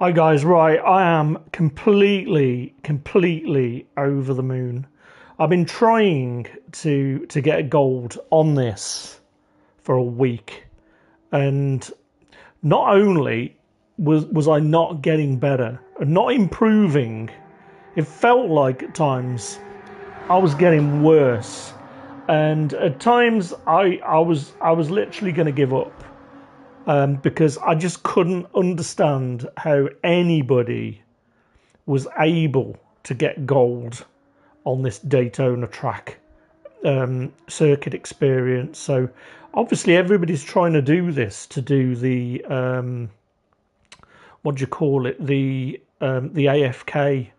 Hi guys, right, I am completely over the moon. I've been trying to get gold on this for a week, and not only was I not getting better and not improving, it felt like at times I was getting worse, and at times I was literally going to give up. Because I just couldn't understand how anybody was able to get gold on this Daytona Track circuit experience. So obviously everybody's trying to do this to do the what do you call it, the AFK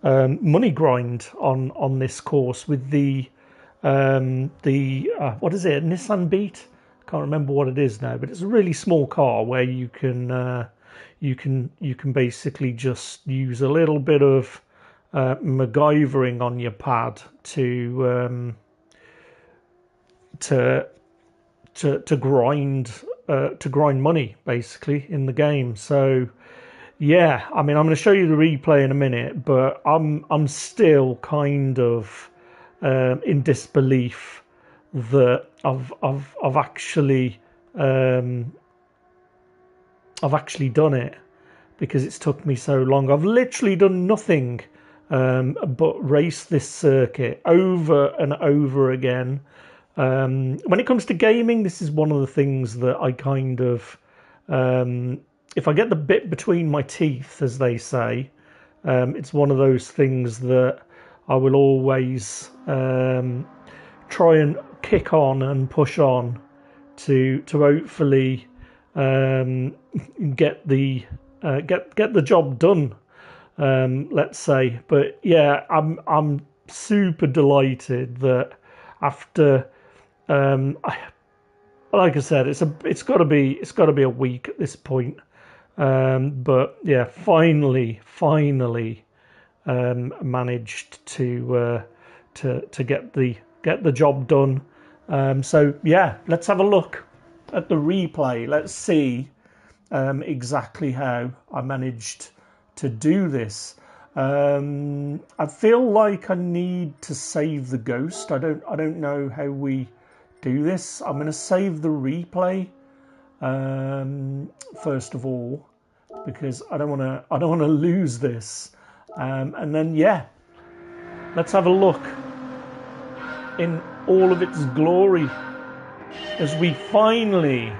money grind on this course with the what is it, a Nissan Beat? Can't remember what it is now, but it's a really small car where you can basically just use a little bit of MacGyvering on your pad to grind money basically in the game. So yeah, I mean, I'm going to show you the replay in a minute, but I'm still kind of in disbelief that I've actually done it, because it's took me so long. I've literally done nothing but race this circuit over and over again. When it comes to gaming, this is one of the things that I kind of, if I get the bit between my teeth, as they say, it's one of those things that I will always try and kick on and push on to hopefully get the job done, let's say. But yeah, I'm super delighted that after like I said, it's got to be a week at this point. But yeah, finally managed to get the job done. So yeah, let's have a look at the replay. Let's see exactly how I managed to do this. I feel like I need to save the ghost. I don't know how we do this. I'm going to save the replay first of all, because I don't want to lose this. And then yeah, let's have a look in all of its glory as we finally,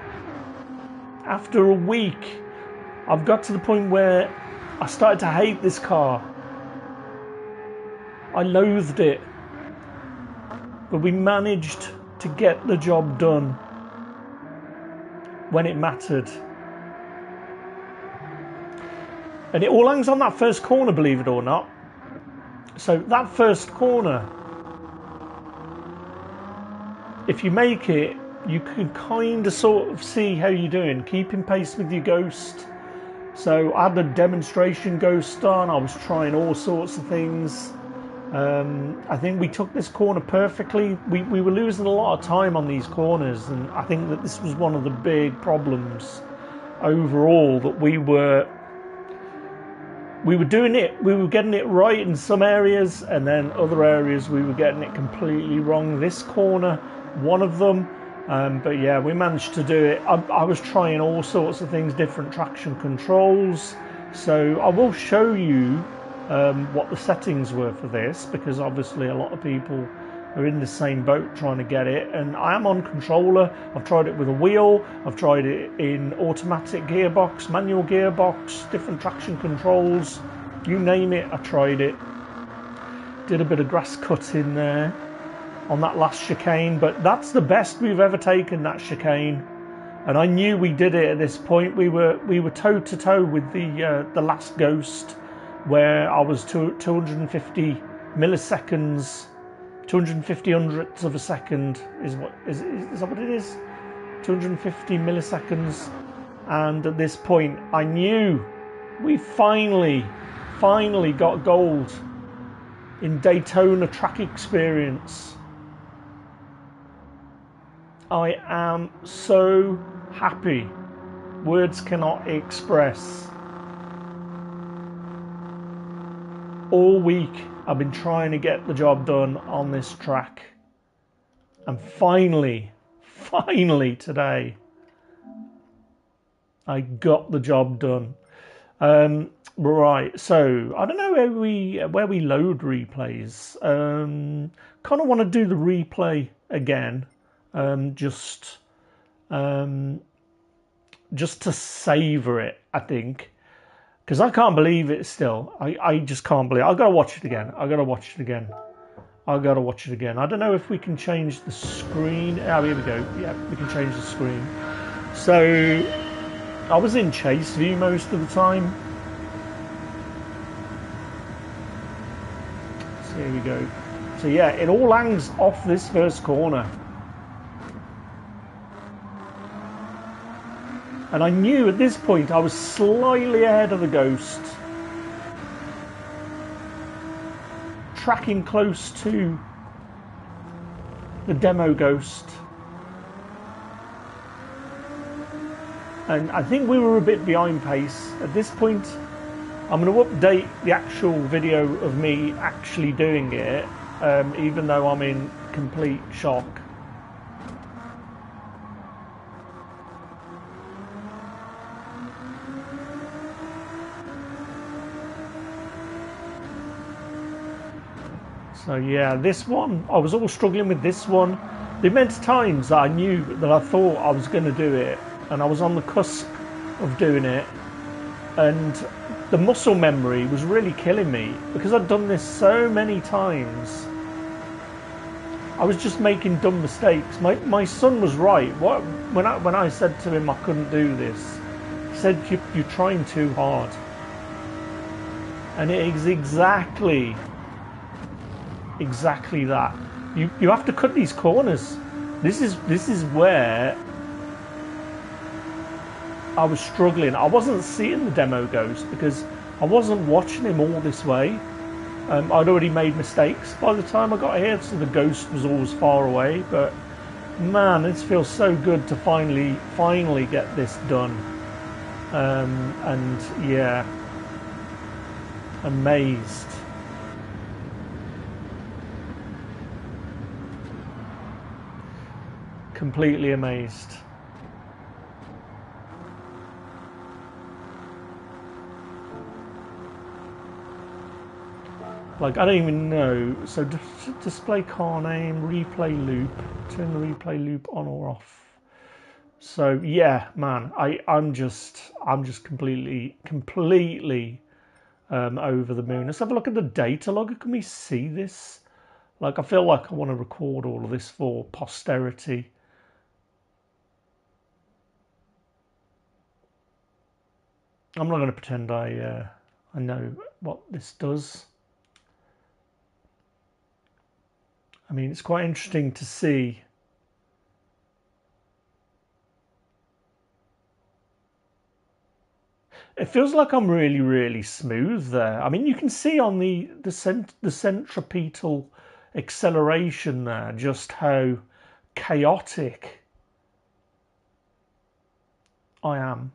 after a week, I've got to the point where I started to hate this car. I loathed it, but we managed to get the job done when it mattered. And it all hangs on that first corner, believe it or not. So that first corner, if you make it, you can kind of sort of see how you're doing, keeping pace with your ghost. So I had the demonstration ghost on. I was trying all sorts of things. I think we took this corner perfectly. We were losing a lot of time on these corners, and I think that this was one of the big problems overall, that we were doing it, we were getting it right in some areas, and then other areas we were getting it completely wrong. This corner, one of them. But yeah, we managed to do it. I was trying all sorts of things, different traction controls. So I will show you what the settings were for this, because obviously a lot of people are in the same boat trying to get it. And I am on controller. I've tried it with a wheel. I've tried it in automatic gearbox, manual gearbox, different traction controls. You name it, I tried it. Did a bit of grass cutting there on that last chicane, but that's the best we've ever taken, that chicane. And I knew we did it at this point. We were toe to toe with the last ghost, where I was 250 milliseconds, 250 hundredths of a second is that what it is? 250 milliseconds. And at this point, I knew we finally got gold in Daytona Track Experience. I am so happy. Words cannot express all week I've been trying to get the job done on this track, and finally today I got the job done. Right, so I don't know where we load replays. Kind of want to do the replay again, just to savor it, I think, because I can't believe it still. I just can't believe it. I gotta watch it again. I gotta watch it again. I don't know if we can change the screen. Oh, here we go. Yeah, we can change the screen. So I was in chase view most of the time. So here we go. So yeah, it all hangs off this first corner. And I knew at this point I was slightly ahead of the Ghost, tracking close to the demo Ghost. And I think we were a bit behind pace. At this point, I'm going to update the actual video of me actually doing it, even though I'm in complete shock. So yeah, this one, I was all struggling with this one. The amount of times that I knew that I thought I was going to do it, and I was on the cusp of doing it, and the muscle memory was really killing me because I'd done this so many times. I was just making dumb mistakes. My son was right. When I said to him I couldn't do this, he said, you're trying too hard. And it is exactly that. You have to cut these corners. This is where I was struggling. I wasn't seeing the demo Ghost because I wasn't watching him all this way. I'd already made mistakes by the time I got here, so the Ghost was always far away. But man, this feels so good to finally get this done. And yeah, amazed. Completely amazed. Like, I don't even know. So display car name, replay loop, turn the replay loop on or off. So yeah, man, I'm just completely over the moon. Let's have a look at the data logger. Can we see this? Like, I feel like I want to record all of this for posterity. I'm not going to pretend I know what this does. I mean, it's quite interesting to see. It feels like I'm really smooth there. I mean, you can see on the centripetal acceleration there just how chaotic I am.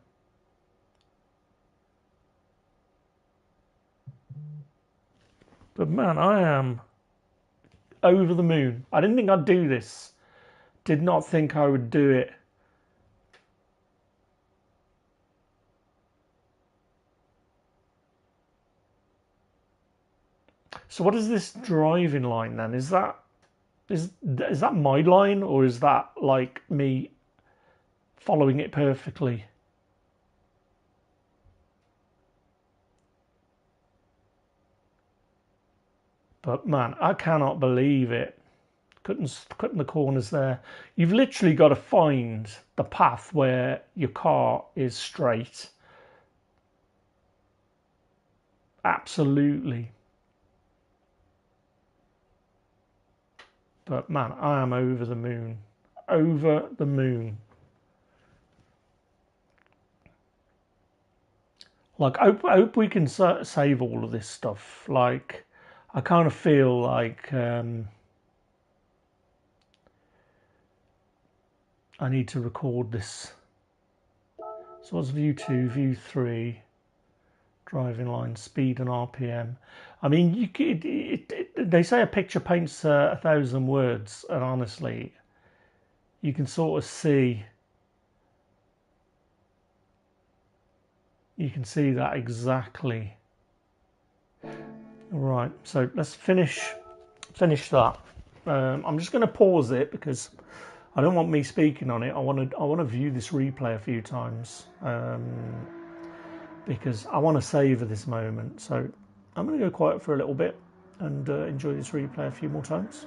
But man, I am over the moon. I didn't think I'd do this. Did not think I would do it. So what is this driving line then? Is that my line, or is that like me following it perfectly? But man, I cannot believe it. Cutting the corners there. You've literally got to find the path where your car is straight. Absolutely. But man, I am over the moon. Over the moon. Like, I hope we can save all of this stuff. Like, I kind of feel like I need to record this. So what's view 2, view 3, driving line, speed and RPM. I mean, they say a picture paints 1,000 words, and honestly, you can sort of see. You can see that exactly. Right, so let's finish that. I'm just going to pause it because I don't want me speaking on it. I want to view this replay a few times because I want to savor this moment. So I'm going to go quiet for a little bit and enjoy this replay a few more times.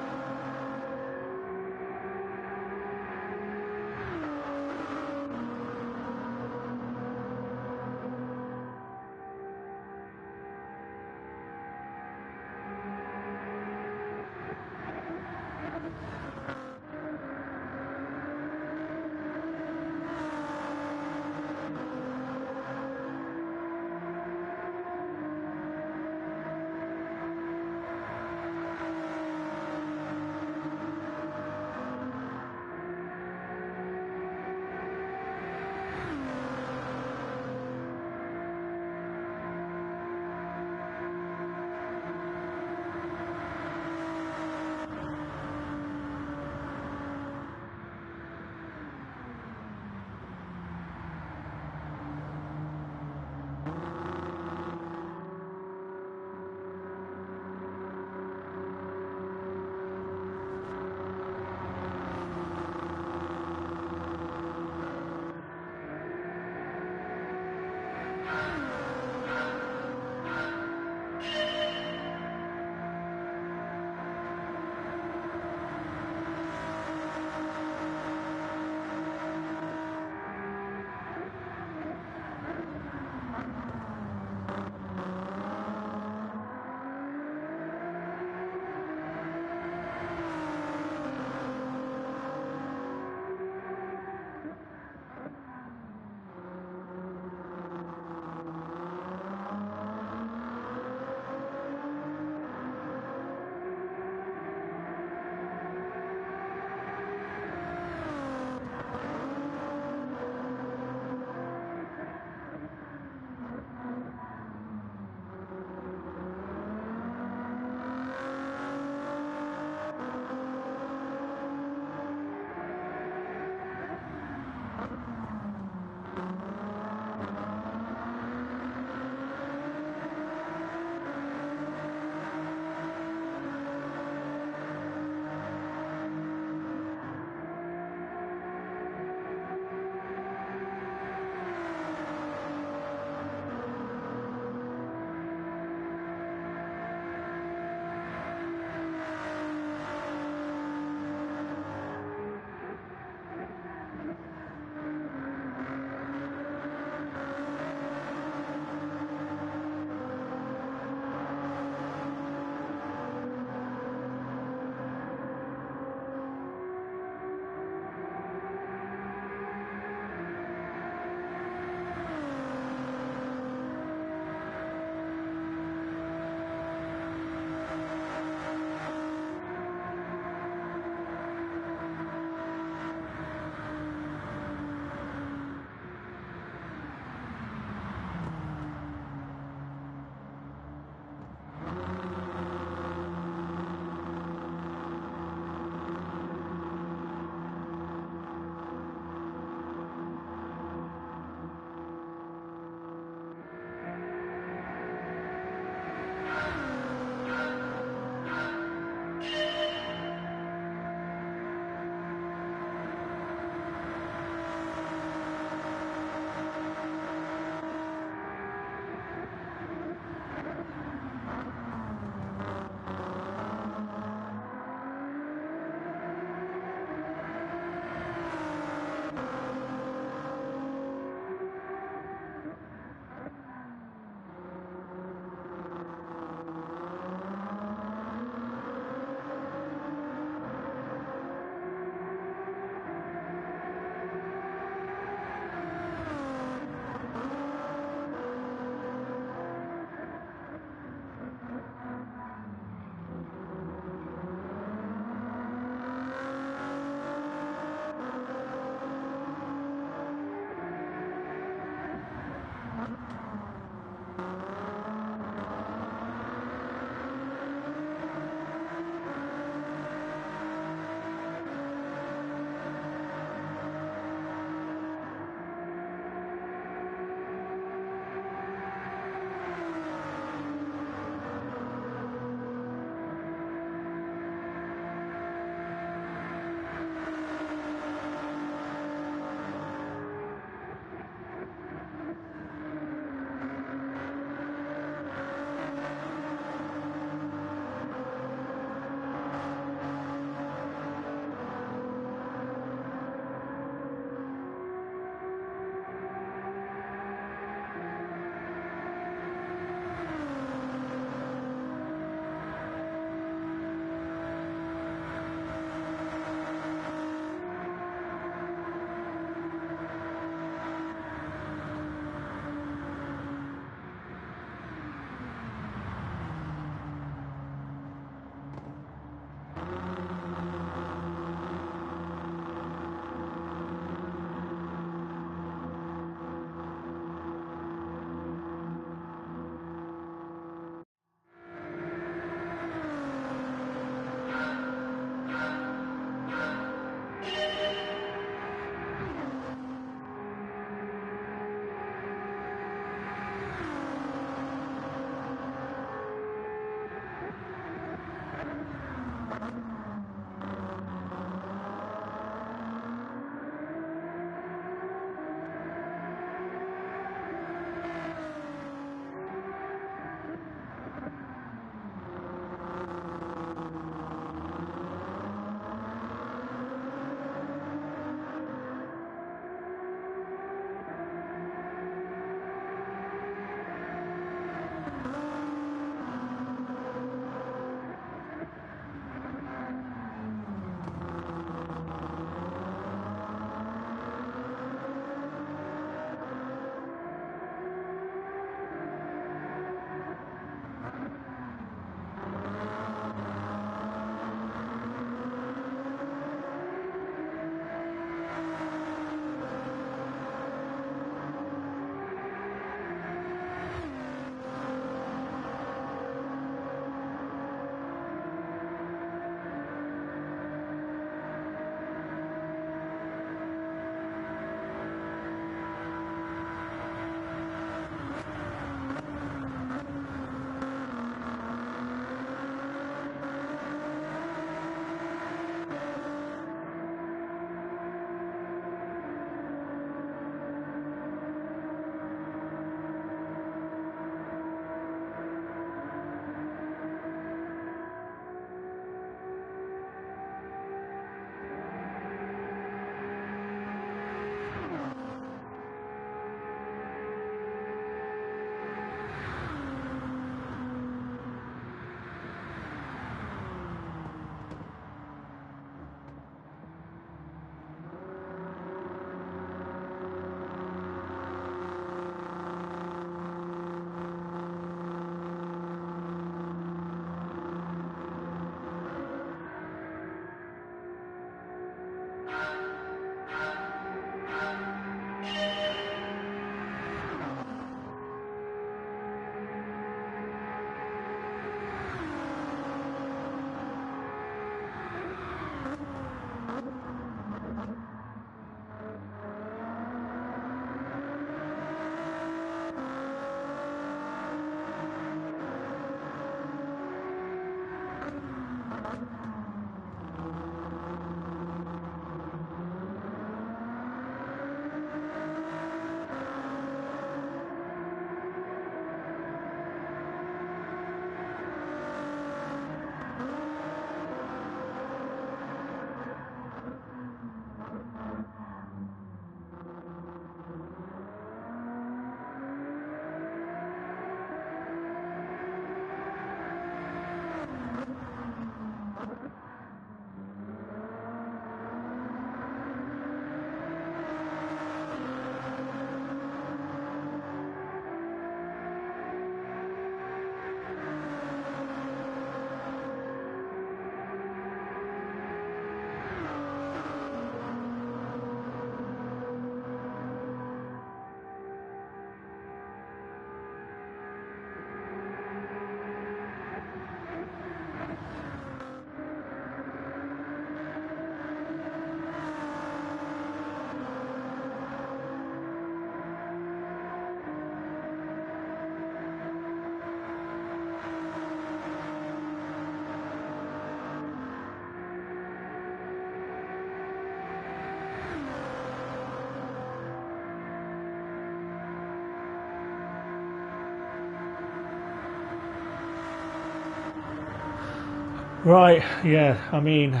Right, yeah, I mean,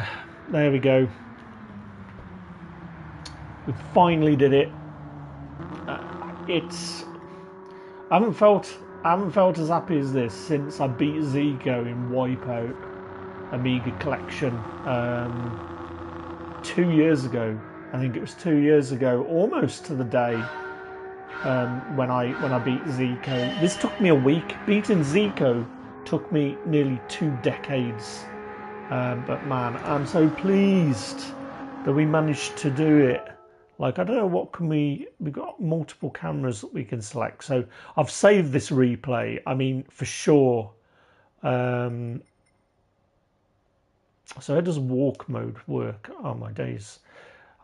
there we go. We finally did it. It's I haven't felt as happy as this since I beat Zico in Wipeout Amiga Collection 2 years ago. I think it was 2 years ago, almost to the day, when I beat Zico. This took me a week. Beating Zico took me nearly 2 decades. But man, I'm so pleased that we managed to do it. Like, I don't know what can we've got multiple cameras that we can select. So I've saved this replay. I mean, for sure. So how does walk mode work? Oh my days.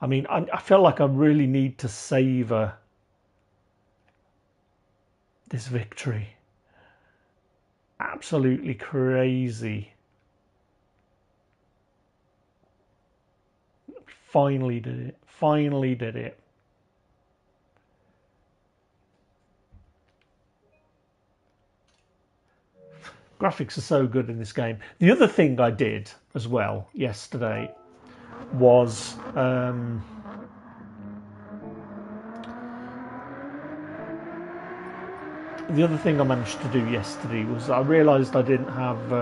I mean, I feel like I really need to savor this victory. Absolutely crazy. Finally did it. Finally did it. Graphics are so good in this game. The other thing I did as well yesterday was the other thing I managed to do yesterday was I realised I didn't have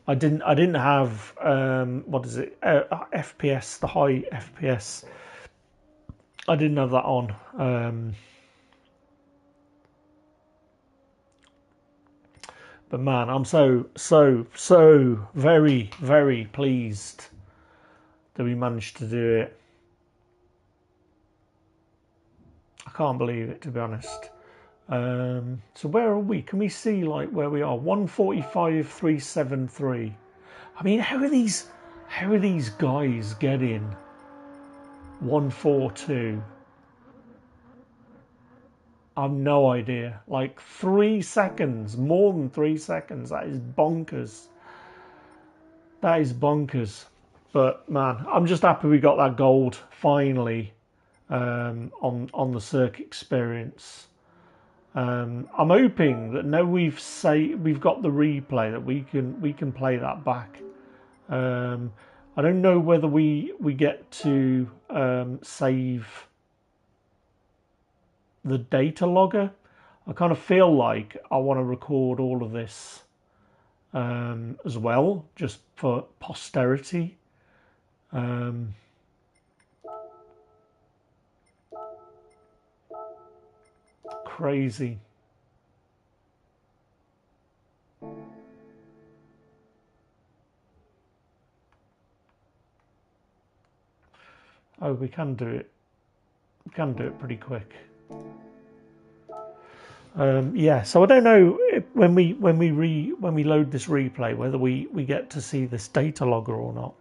I didn't have what is it, FPS, the high FPS. I didn't have that on. But man, I'm so very, very pleased that we managed to do it. I can't believe it, to be honest. So where are we? Can we see like where we are? 145.373. I mean, how are these guys getting 142? I've no idea. Like 3 seconds, more than 3 seconds. That is bonkers. That is bonkers. But man, I'm just happy we got that gold finally on the circuit experience. I'm hoping that now we've got the replay that we can play that back. I don't know whether we get to save the data logger. I kind of feel like I want to record all of this as well, just for posterity. Crazy. Oh, we can do it. We can do it pretty quick. Yeah, so I don't know if when we load this replay whether we get to see this data logger or not.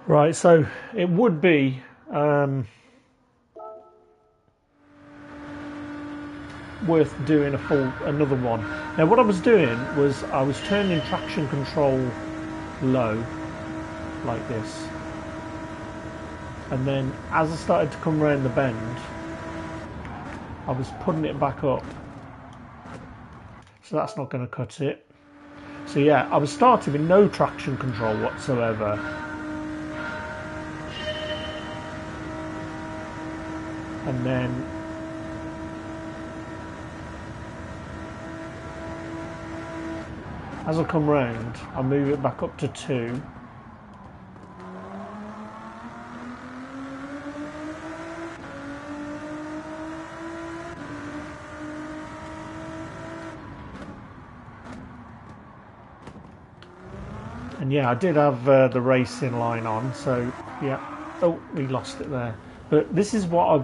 Right, so it would be worth doing another one. Now what I was doing was I was turning traction control low like this, and then as I started to come around the bend I was putting it back up, so that's not going to cut it. So yeah, I was starting with no traction control whatsoever, and then as I come round, I move it back up to 2. And yeah, I did have the racing line on, so yeah. Oh, we lost it there. But this is what I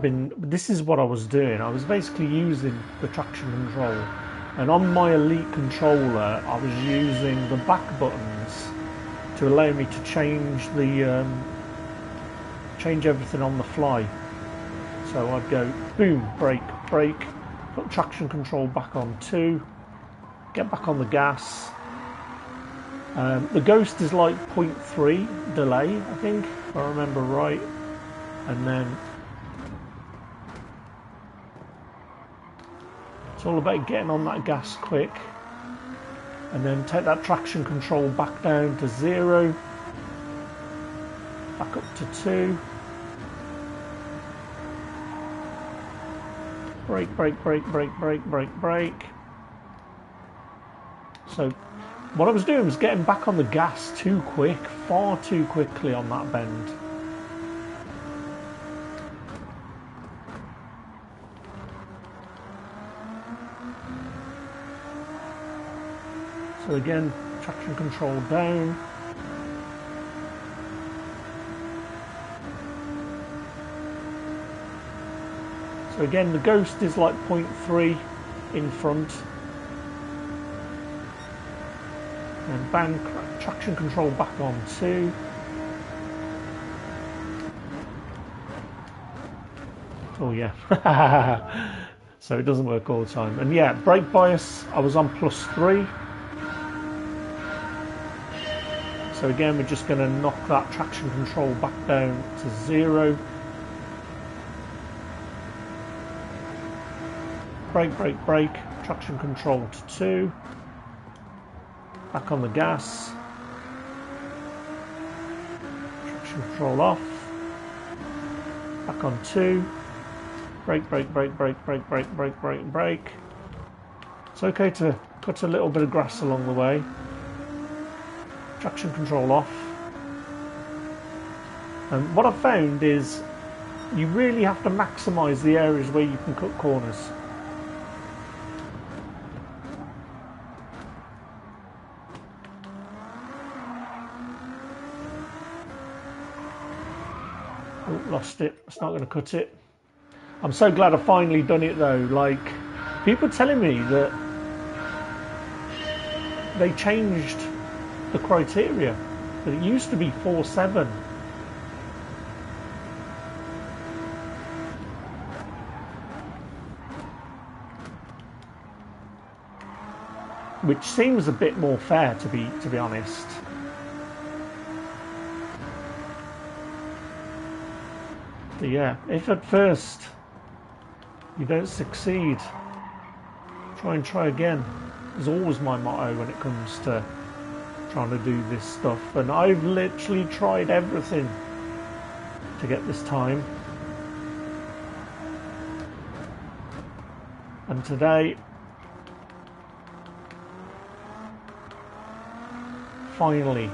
was doing. I was basically using the traction control. And on my Elite controller, I was using the back buttons to allow me to change everything on the fly. So I'd go boom, brake, brake, put traction control back on 2, get back on the gas. The Ghost is like 0.3 delay, I think, if I remember right, and then it's all about getting on that gas quick, and then take that traction control back down to 0, back up to 2, brake, brake, brake, brake, brake, brake, brake. So what I was doing was getting back on the gas too quick, far too quickly on that bend. So again, traction control down. So again, the Ghost is like 0.3 in front. And bang, traction control back on 2. Oh yeah. So it doesn't work all the time. And yeah, brake bias, I was on +3. So again, we're just going to knock that traction control back down to 0. Brake, brake, brake, traction control to 2. Back on the gas. Traction control off. Back on 2. Brake, brake, brake, brake, brake, brake, brake, brake, brake. It's okay to cut a little bit of grass along the way. Traction control off. And what I've found is you really have to maximise the areas where you can cut corners. Oh, lost it. It's not going to cut it. I'm so glad I've finally done it though. Like, people are telling me that they changed the criteria, that it used to be 4.7. Which seems a bit more fair, to be honest. But yeah, if at first you don't succeed, try again. Is always my motto when it comes to trying to do this stuff, and I've literally tried everything to get this time, and today finally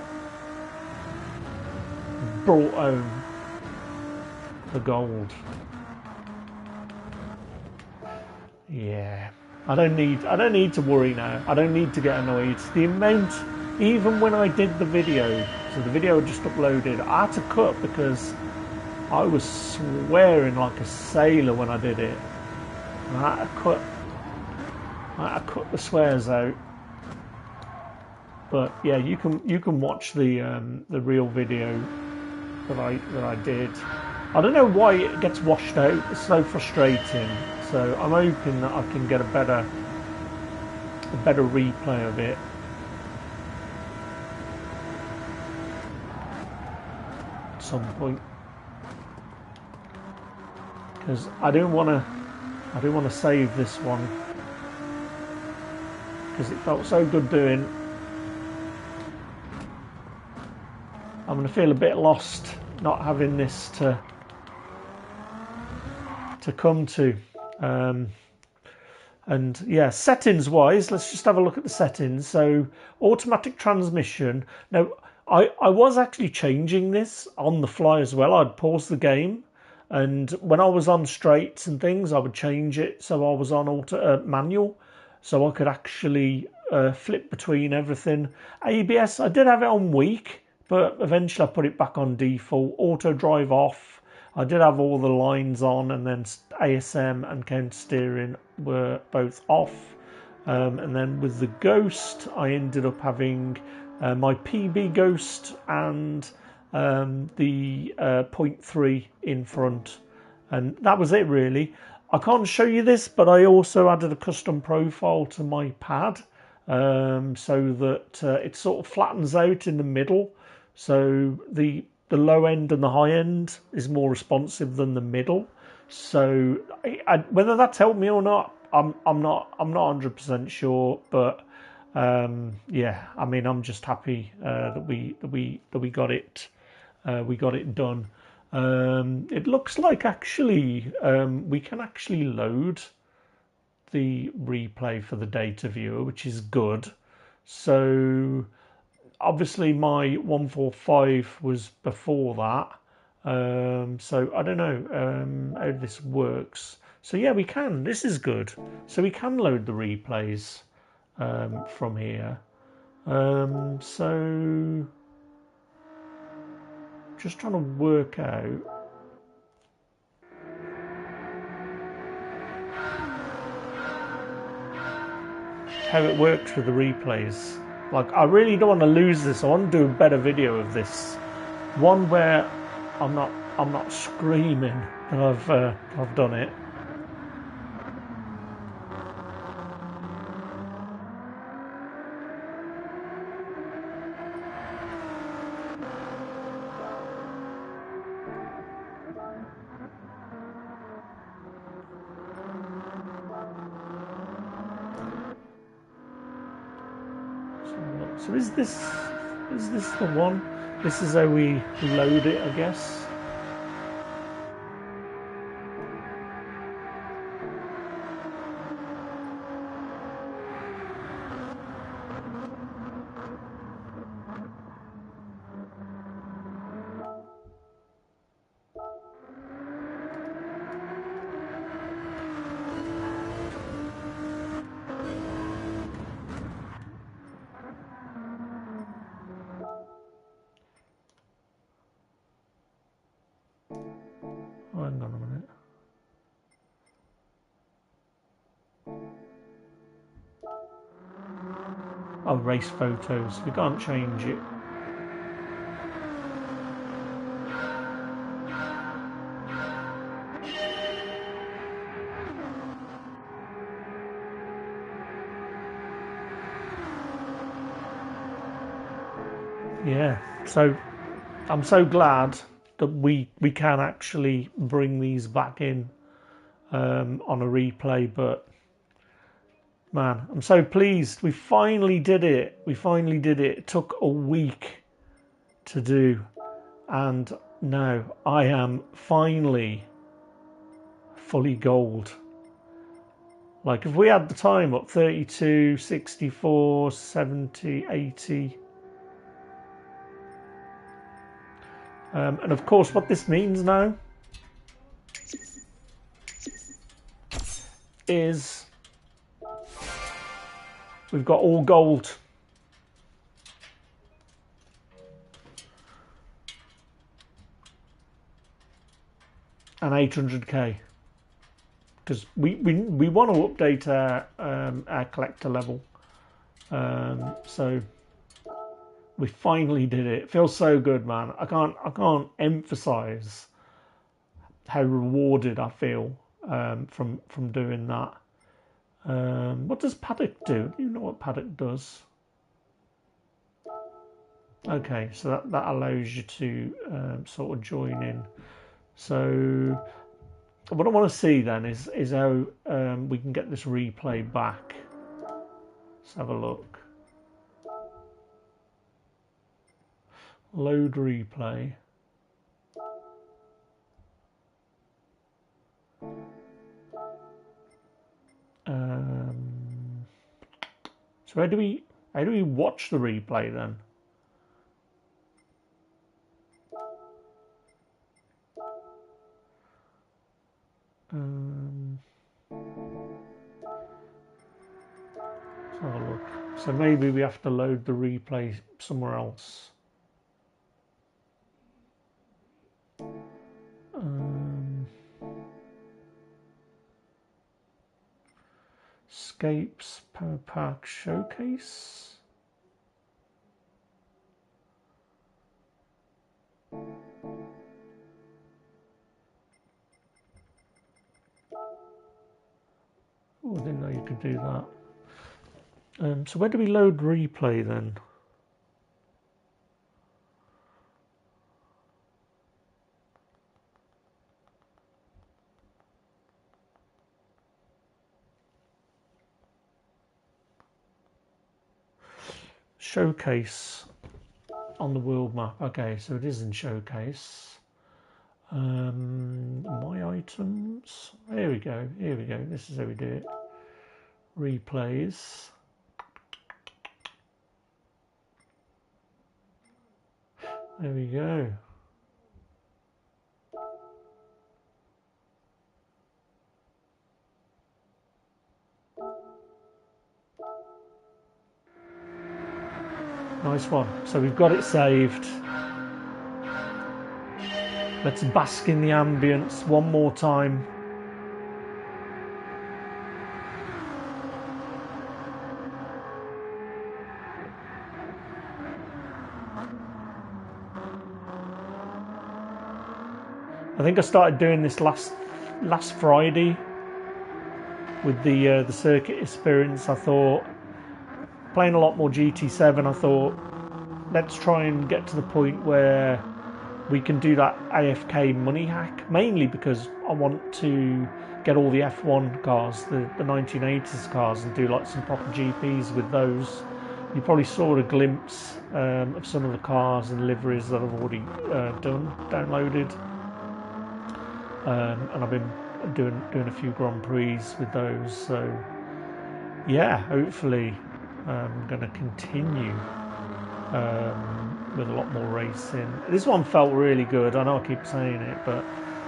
brought home the gold. Yeah, I don't need to worry now. I don't need to get annoyed. The amount, even when I did the video, so the video just uploaded, I had to cut because I was swearing like a sailor when I did it. And I had to cut the swears out. But yeah, you can watch the real video that I did. I don't know why it gets washed out. It's so frustrating. So I'm hoping that I can get a better replay of it. At some point, because I don't want to save this one, because it felt so good doing. I'm going to feel a bit lost not having this to come to. And yeah, settings wise, let's just have a look at the settings. So automatic transmission. Now I was actually changing this on the fly as well. I'd pause the game, and when I was on straights and things, I would change it so I was on manual, so I could actually flip between everything. ABS, I did have it on weak, but eventually I put it back on default. Auto drive off. I did have all the lines on, and then ASM and counter steering were both off. And then with the Ghost, I ended up having my PB Ghost and the 0.3 in front. And that was it really. I can't show you this, but I also added a custom profile to my pad so that it sort of flattens out in the middle. So the low end and the high end is more responsive than the middle. So whether that's helped me or not, I'm not 100% sure. But yeah, I mean, I'm just happy that we got it done. It looks like actually we can actually load the replay for the data viewer, which is good. So obviously my 145 was before that, so I don't know how this works. So yeah, we can. This is good. So we can load the replays from here. So just trying to work out how it works with the replays. Like, I really don't want to lose this. I want to do a better video of this, one where I'm not screaming that I've done it. So is this the one? This is how we load it, I guess. Oh, hang on a minute. Oh, race photos. We can't change it. Yeah, so I'm so glad that we can actually bring these back in on a replay. But man, I'm so pleased we finally did it. It took a week to do, and now I am finally fully gold. Like, if we had the time up 32, 64, 70, 80. And of course, what this means now is we've got all gold. And 800k. Because we want to update our collector level. So We finally did it. It feels so good, man. I can't emphasize how rewarded I feel from doing that. What does paddock do? Do you know what paddock does? Okay, so that allows you to sort of join in. So what I want to see then is how we can get this replay back. Let's have a look. Load replay. So how do we watch the replay then? Let's have a look. So maybe we have to load the replay somewhere else. Escapes, Power Park Showcase. Oh, I didn't know you could do that. So where do we load replay then? Showcase on the world map. Okay, so it is in Showcase. My items. Here we go. Here we go. This is how we do it. Replays. There we go. Nice one. So we've got it saved. Let's bask in the ambience one more time. I think I started doing this last Friday with the circuit experience. I thought, playing a lot more GT7, I thought, let's try and get to the point where we can do that AFK money hack, mainly because I want to get all the F1 cars, the 1980s cars, and do like some proper GPs with those. You probably saw a glimpse of some of the cars and liveries that I've already downloaded. And I've been doing a few Grand Prix with those. So yeah, hopefully I'm going to continue with a lot more racing. This one felt really good. I know I keep saying it, but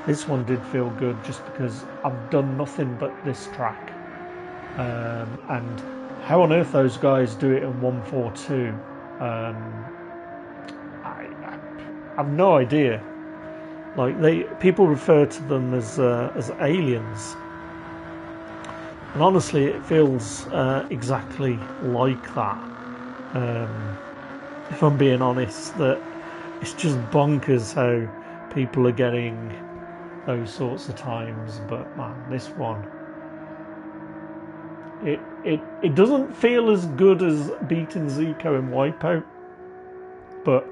this one did feel good just because I've done nothing but this track. And how on earth those guys do it in 142, I have no idea. Like people refer to them as aliens, and honestly, it feels exactly like that. If I'm being honest, that it's just bonkers how people are getting those sorts of times. But man, this one, it doesn't feel as good as beating Zico in Wipeout, but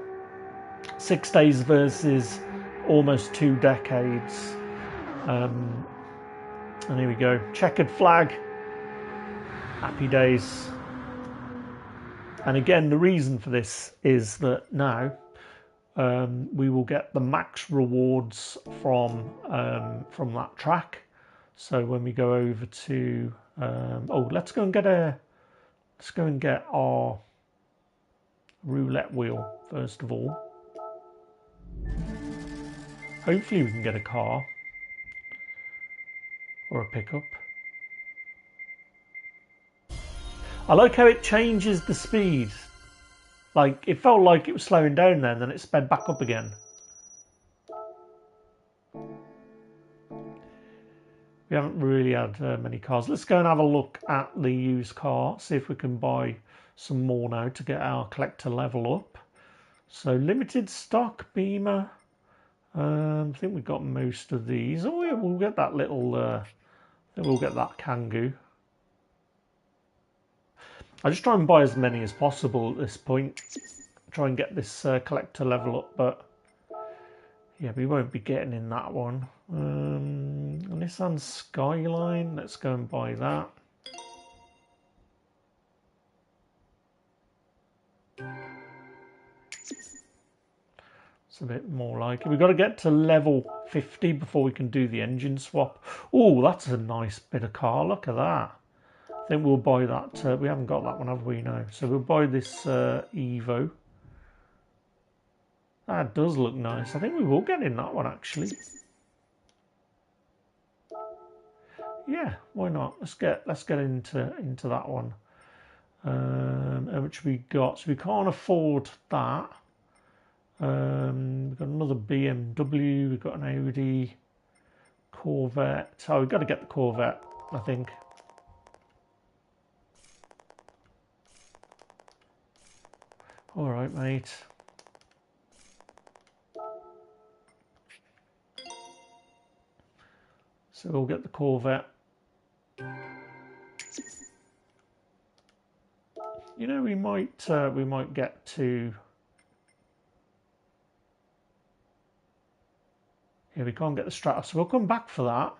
6 days versus almost 2 decades. And here we go. Checkered flag. Happy days. And again, the reason for this is that now we will get the max rewards from that track. So when we go over to let's go and get our roulette wheel first of all. Hopefully we can get a car or a pickup. I like how it changes the speed. Like, it felt like it was slowing down then it sped back up again. We haven't really had many cars. Let's go and have a look at the used car, see if we can buy some more now to get our collector level up. So limited stock Beamer. I think we got most of these. Oh yeah, we'll get that little. I think we'll get that Kangoo. I just try and buy as many as possible at this point. Try and get this collector level up, but yeah, we won't be getting in that one. Nissan Skyline. Let's go and buy that. It's a bit more like it. We've got to get to level 50 before we can do the engine swap. Oh, that's a nice bit of car. Look at that. I think we'll buy that. We haven't got that one, have we? No. So we'll buy this Evo. That does look nice. I think we will get in that one, actually. Yeah, why not? Let's get into that one. How much we got? So we can't afford that. We've got another BMW. We've got an Audi, Corvette. Oh, we've got to get the Corvette, I think. All right, mate. So we'll get the Corvette. You know, we might get to. Yeah, we can't get the Stratos, so we'll come back for that.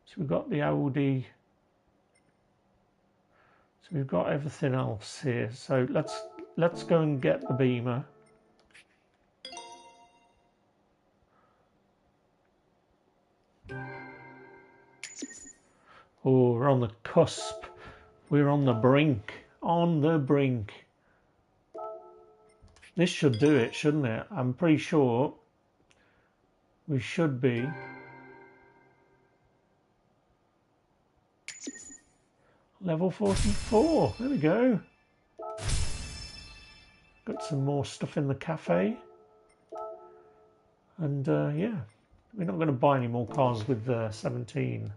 So we've got the Audi. So we've got everything else here. So let's go and get the Beamer. Oh, we're on the cusp. We're on the brink. On the brink. This should do it, shouldn't it? I'm pretty sure we should be. Level 44. There we go. Got some more stuff in the cafe. And yeah, we're not going to buy any more cars with 17k,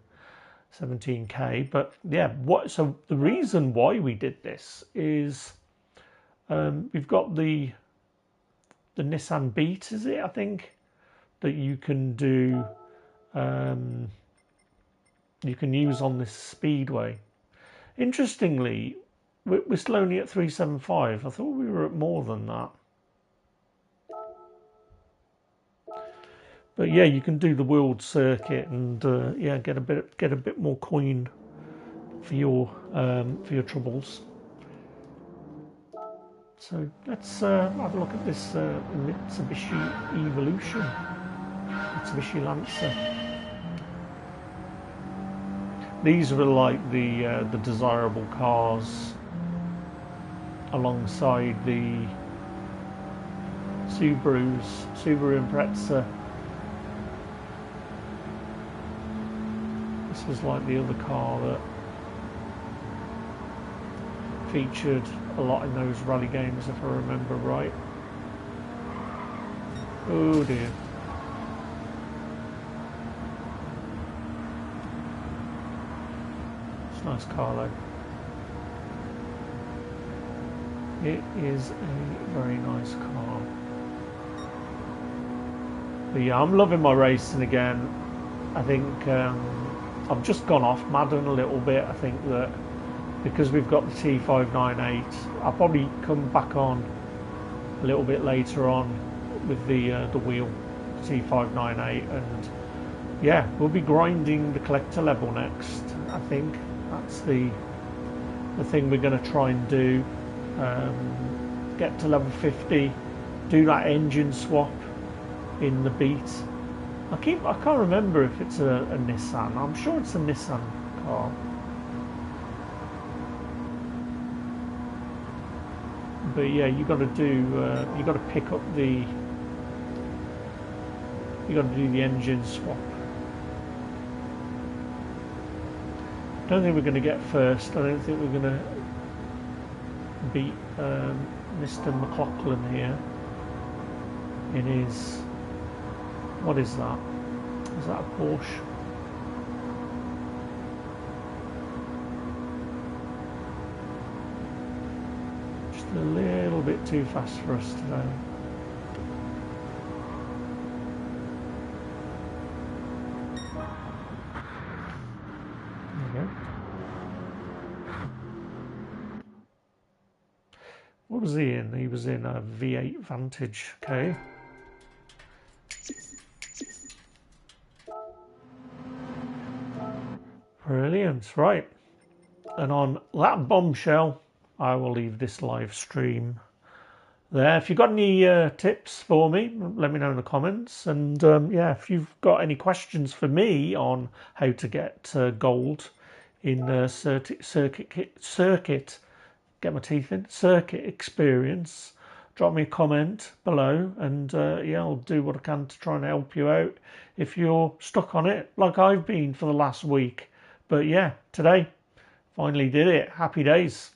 but yeah, so the reason why we did this is we've got the Nissan Beat, is it, I think, that you can do you can use on this speedway. Interestingly, we're still only at 375. I thought we were at more than that. But yeah, you can do the world circuit and yeah, get a bit more coin for your troubles. So let's have a look at this Mitsubishi Evolution, Mitsubishi Lancer. These are like the desirable cars alongside the Subaru Impreza. This was like the other car that featured a lot in those rally games, if I remember right. Oh dear. It's a nice car though. It is a very nice car. But yeah, I'm loving my racing again. I think I've just gone off Madden a little bit. I think that because we've got the T598, I'll probably come back on a little bit later on with the wheel T598, and yeah, we'll be grinding the collector level next. I think that's the thing we're going to try and do. Get to level 50, do that engine swap in the Beat. I can't remember if it's a Nissan. I'm sure it's a Nissan car. But yeah, you got to pick up the engine swap. I don't think we're going to get first. I don't think we're going to beat Mr. McLaughlin here in his. What is that? Is that a Porsche? a little bit too fast for us today. There we go. What was he in? He was in a V8 Vantage. Okay. Brilliant. Right. And on that bombshell, I will leave this live stream there. If you've got any tips for me, let me know in the comments. And yeah, if you've got any questions for me on how to get gold in circuit, get my teeth in, circuit experience, drop me a comment below, and yeah, I'll do what I can to try and help you out if you're stuck on it like I've been for the last week. But yeah, today finally did it. Happy days.